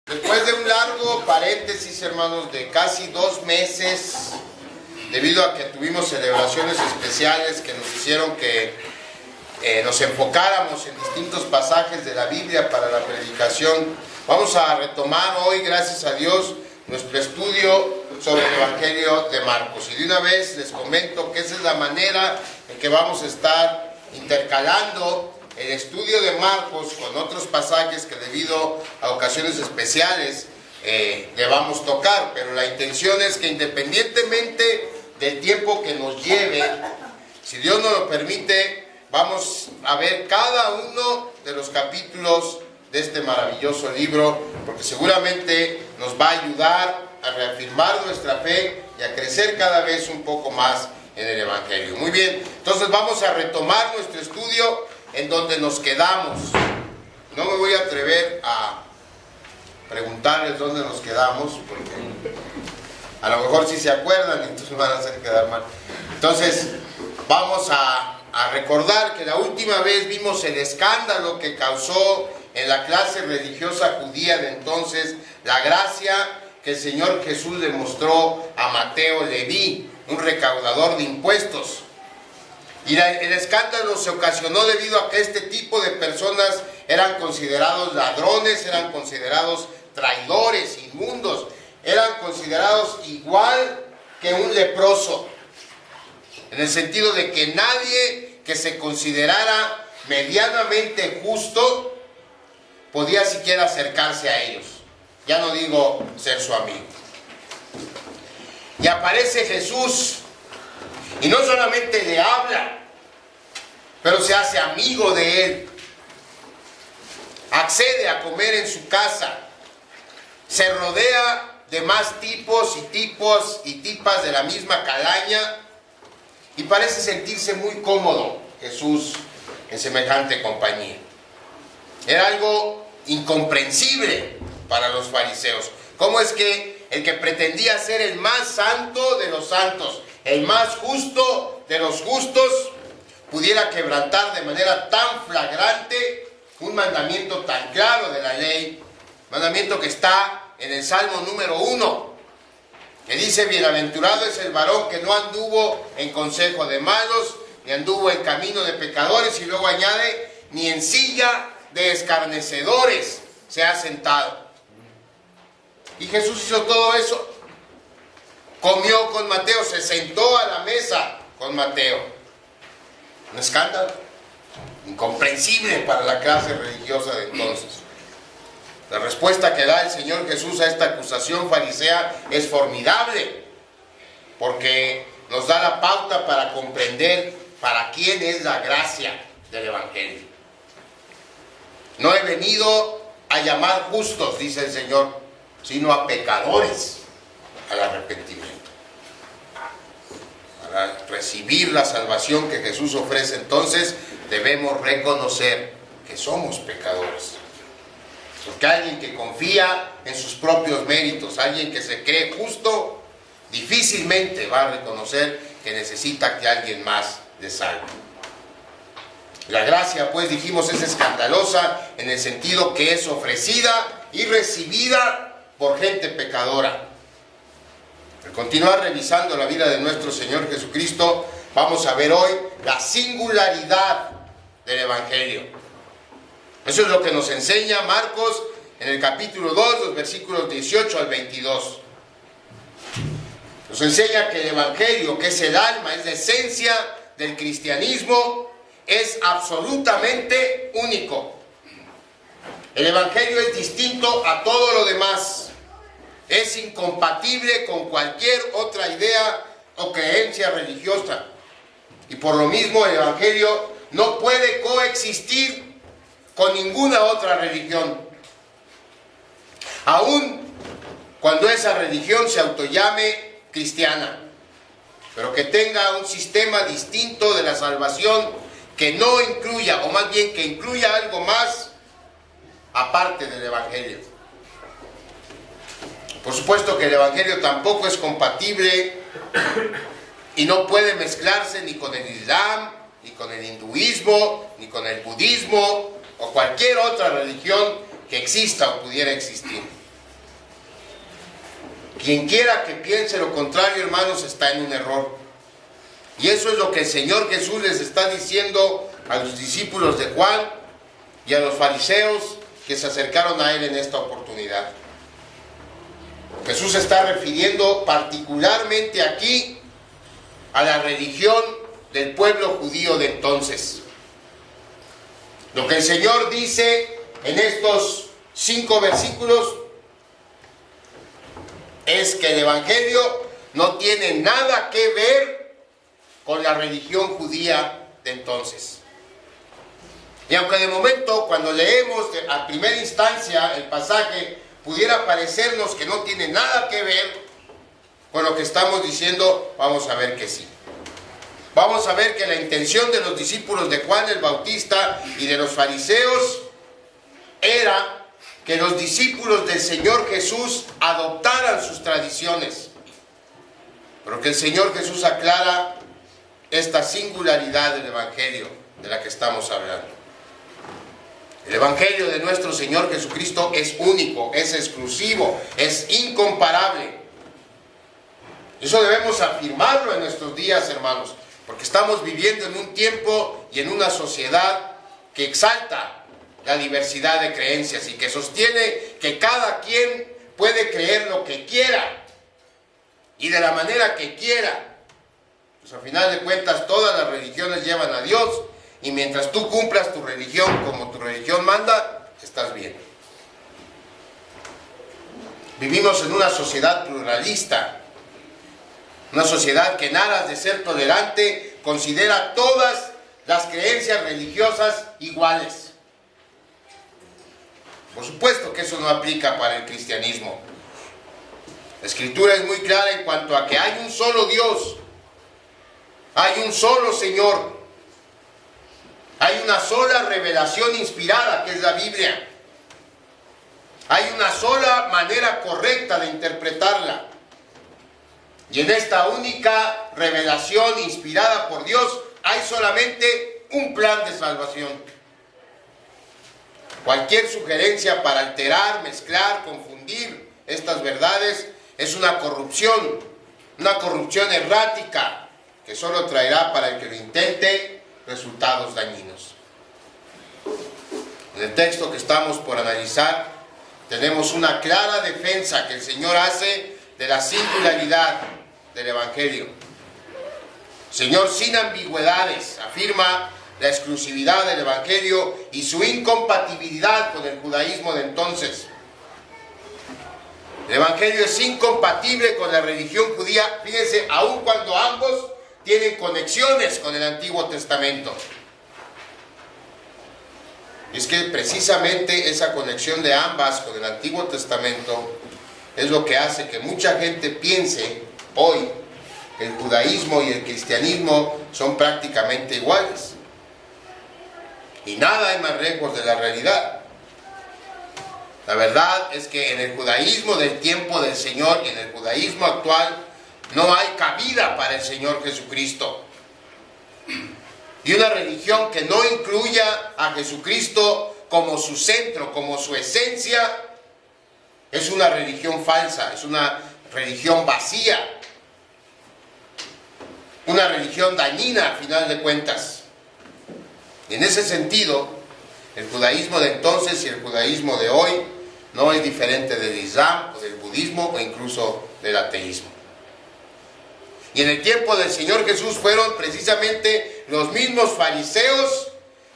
Después de un largo paréntesis, hermanos, de casi 2 meses, debido a que tuvimos celebraciones especiales que nos hicieron que nos enfocáramos en distintos pasajes de la Biblia para la predicación, vamos a retomar hoy, gracias a Dios, nuestro estudio sobre el Evangelio de Marcos. Y de una vez les comento que esa es la manera en que vamos a estar intercalando el estudio de Marcos con otros pasajes que debido a ocasiones especiales le vamos a tocar, pero la intención es que independientemente del tiempo que nos lleve, si Dios nos lo permite, vamos a ver cada uno de los capítulos de este maravilloso libro, porque seguramente nos va a ayudar a reafirmar nuestra fe y a crecer cada vez un poco más en el Evangelio. Muy bien, entonces vamos a retomar nuestro estudio en donde nos quedamos. No me voy a atrever a preguntarles dónde nos quedamos, porque a lo mejor sí se acuerdan, entonces me van a hacer quedar mal. Entonces, vamos a recordar que la última vez vimos el escándalo que causó en la clase religiosa judía de entonces la gracia que el Señor Jesús le mostró a Mateo Leví, un recaudador de impuestos. Y el escándalo se ocasionó debido a que este tipo de personas eran considerados ladrones, eran considerados traidores, inmundos, eran considerados igual que un leproso, en el sentido de que nadie que se considerara medianamente justo podía siquiera acercarse a ellos. Ya no digo ser su amigo. Y aparece Jesús, y no solamente le habla, pero se hace amigo de él. Accede a comer en su casa. Se rodea de más tipos y tipas de la misma calaña. Y parece sentirse muy cómodo Jesús en semejante compañía. Era algo incomprensible para los fariseos. ¿Cómo es que el que pretendía ser el más santo de los santos, el más justo de los justos, pudiera quebrantar de manera tan flagrante un mandamiento tan claro de la ley, mandamiento que está en el Salmo número 1, que dice: bienaventurado es el varón que no anduvo en consejo de malos, ni anduvo en camino de pecadores, y luego añade: ni en silla de escarnecedores se ha sentado. Y Jesús hizo todo eso. Comió con Mateo, se sentó a la mesa con Mateo. Un escándalo incomprensible para la clase religiosa de entonces. La respuesta que da el Señor Jesús a esta acusación farisea es formidable, porque nos da la pauta para comprender para quién es la gracia del Evangelio. No he venido a llamar justos, dice el Señor, sino a pecadores al arrepentimiento. Para recibir la salvación que Jesús ofrece, entonces debemos reconocer que somos pecadores. Porque alguien que confía en sus propios méritos, alguien que se cree justo, difícilmente va a reconocer que necesita que alguien más le salve. La gracia, pues dijimos, es escandalosa en el sentido que es ofrecida y recibida por gente pecadora. Al continuar revisando la vida de nuestro Señor Jesucristo, vamos a ver hoy la singularidad del Evangelio. Eso es lo que nos enseña Marcos en el capítulo 2, los versículos 18 al 22. Nos enseña que el Evangelio, que es el alma, es la esencia del cristianismo, es absolutamente único. El Evangelio es distinto a todo lo demás. Es incompatible con cualquier otra idea o creencia religiosa. Y por lo mismo el Evangelio no puede coexistir con ninguna otra religión. Aun cuando esa religión se autollame cristiana, pero que tenga un sistema distinto de la salvación que no incluya, o más bien que incluya algo más aparte del Evangelio. Por supuesto que el Evangelio tampoco es compatible y no puede mezclarse ni con el Islam, ni con el hinduismo, ni con el budismo o cualquier otra religión que exista o pudiera existir. Quien quiera que piense lo contrario, hermanos, está en un error. Y eso es lo que el Señor Jesús les está diciendo a los discípulos de Juan y a los fariseos que se acercaron a Él en esta oportunidad. Jesús se está refiriendo particularmente aquí a la religión del pueblo judío de entonces. Lo que el Señor dice en estos 5 versículos es que el Evangelio no tiene nada que ver con la religión judía de entonces. Y aunque de momento, cuando leemos a primera instancia el pasaje, pudiera parecernos que no tiene nada que ver con lo que estamos diciendo, vamos a ver que sí. Vamos a ver que la intención de los discípulos de Juan el Bautista y de los fariseos era que los discípulos del Señor Jesús adoptaran sus tradiciones. Pero que el Señor Jesús aclara esta singularidad del Evangelio de la que estamos hablando. El Evangelio de nuestro Señor Jesucristo es único, es exclusivo, es incomparable. Eso debemos afirmarlo en nuestros días, hermanos, porque estamos viviendo en un tiempo y en una sociedad que exalta la diversidad de creencias y que sostiene que cada quien puede creer lo que quiera y de la manera que quiera. Pues a final de cuentas todas las religiones llevan a Dios, y mientras tú cumplas tu religión como tu religión manda, estás bien. Vivimos en una sociedad pluralista, una sociedad que en aras de ser tolerante considera todas las creencias religiosas iguales. Por supuesto que eso no aplica para el cristianismo. La Escritura es muy clara en cuanto a que hay un solo Dios, hay un solo Señor, hay una sola revelación inspirada, que es la Biblia. Hay una sola manera correcta de interpretarla. Y en esta única revelación inspirada por Dios hay solamente un plan de salvación. Cualquier sugerencia para alterar, mezclar, confundir estas verdades es una corrupción errática que solo traerá para el que lo intente resultados dañinos. En el texto que estamos por analizar tenemos una clara defensa que el Señor hace de la singularidad del Evangelio. El Señor, sin ambigüedades, afirma la exclusividad del Evangelio y su incompatibilidad con el judaísmo de entonces. El Evangelio es incompatible con la religión judía, fíjense, aun cuando ambos tienen conexiones con el Antiguo Testamento. Y es que precisamente esa conexión de ambas con el Antiguo Testamento es lo que hace que mucha gente piense hoy que el judaísmo y el cristianismo son prácticamente iguales. Y nada hay más lejos de la realidad. La verdad es que en el judaísmo del tiempo del Señor y en el judaísmo actual no hay cabida para el Señor Jesucristo. Y una religión que no incluya a Jesucristo como su centro, como su esencia, es una religión falsa, es una religión vacía, una religión dañina a final de cuentas. Y en ese sentido, el judaísmo de entonces y el judaísmo de hoy no es diferente del Islam o del budismo o incluso del ateísmo. Y en el tiempo del Señor Jesús fueron precisamente los mismos fariseos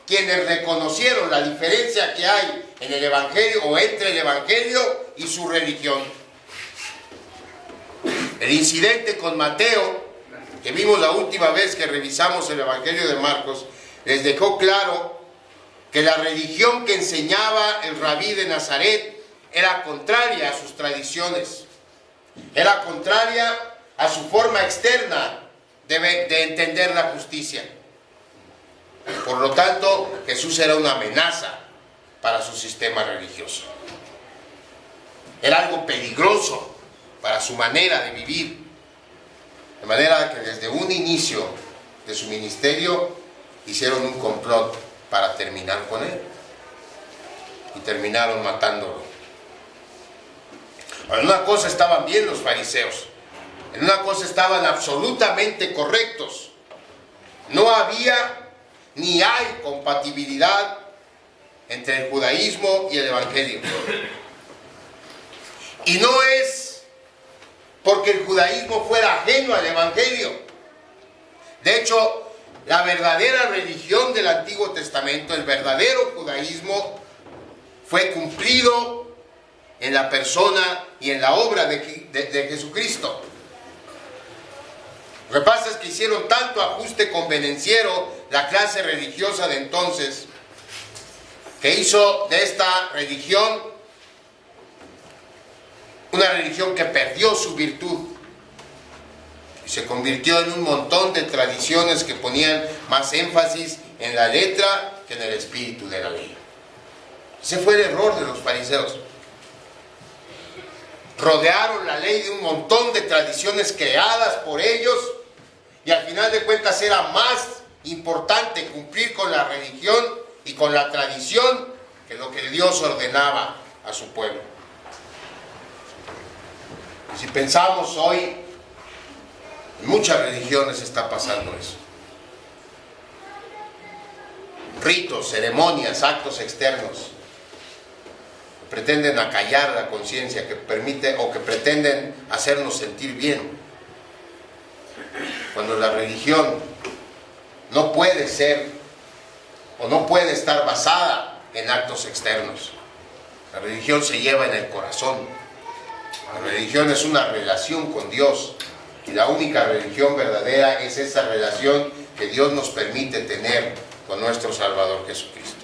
quienes reconocieron la diferencia que hay en el Evangelio o entre el Evangelio y su religión. El incidente con Mateo, que vimos la última vez que revisamos el Evangelio de Marcos, les dejó claro que la religión que enseñaba el rabí de Nazaret era contraria a sus tradiciones, era contraria a su forma externa de entender la justicia. Por lo tanto, Jesús era una amenaza para su sistema religioso. Era algo peligroso para su manera de vivir. De manera que desde un inicio de su ministerio hicieron un complot para terminar con él. Y terminaron matándolo. En una cosa estaban bien los fariseos, en una cosa estaban absolutamente correctos. No había ni hay compatibilidad entre el judaísmo y el evangelio. Y no es porque el judaísmo fuera ajeno al evangelio. De hecho, la verdadera religión del Antiguo Testamento, el verdadero judaísmo, fue cumplido en la persona y en la obra de Jesucristo. Lo que pasa es que hicieron tanto ajuste convenenciero la clase religiosa de entonces, que hizo de esta religión una religión que perdió su virtud y se convirtió en un montón de tradiciones que ponían más énfasis en la letra que en el espíritu de la ley. Ese fue el error de los fariseos. Rodearon la ley de un montón de tradiciones creadas por ellos y al final de cuentas era más importante cumplir con la religión y con la tradición que lo que Dios ordenaba a su pueblo. Y si pensamos hoy, en muchas religiones está pasando eso. Ritos, ceremonias, actos externos que pretenden acallar la conciencia, que pretenden hacernos sentir bien, cuando la religión no puede ser o no puede estar basada en actos externos. La religión se lleva en el corazón. La religión es una relación con Dios y la única religión verdadera es esa relación que Dios nos permite tener con nuestro Salvador Jesucristo.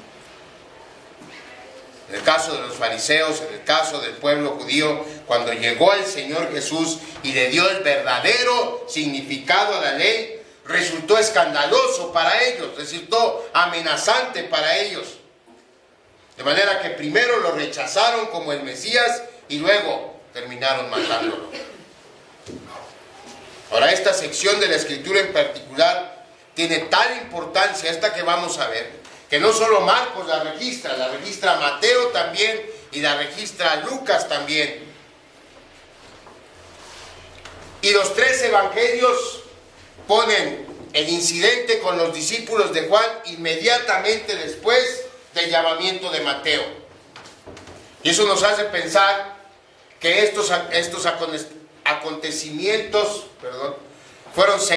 En el caso de los fariseos, en el caso del pueblo judío, cuando llegó el Señor Jesús y le dio el verdadero significado a la ley, resultó escandaloso para ellos, resultó amenazante para ellos. De manera que primero lo rechazaron como el Mesías y luego terminaron matándolo. Ahora, esta sección de la Escritura en particular tiene tal importancia, esta que vamos a ver, que no solo Marcos la registra Mateo también y la registra Lucas también. Y los tres evangelios ponen el incidente con los discípulos de Juan inmediatamente después del llamamiento de Mateo. Y eso nos hace pensar que estos acontecimientos fueron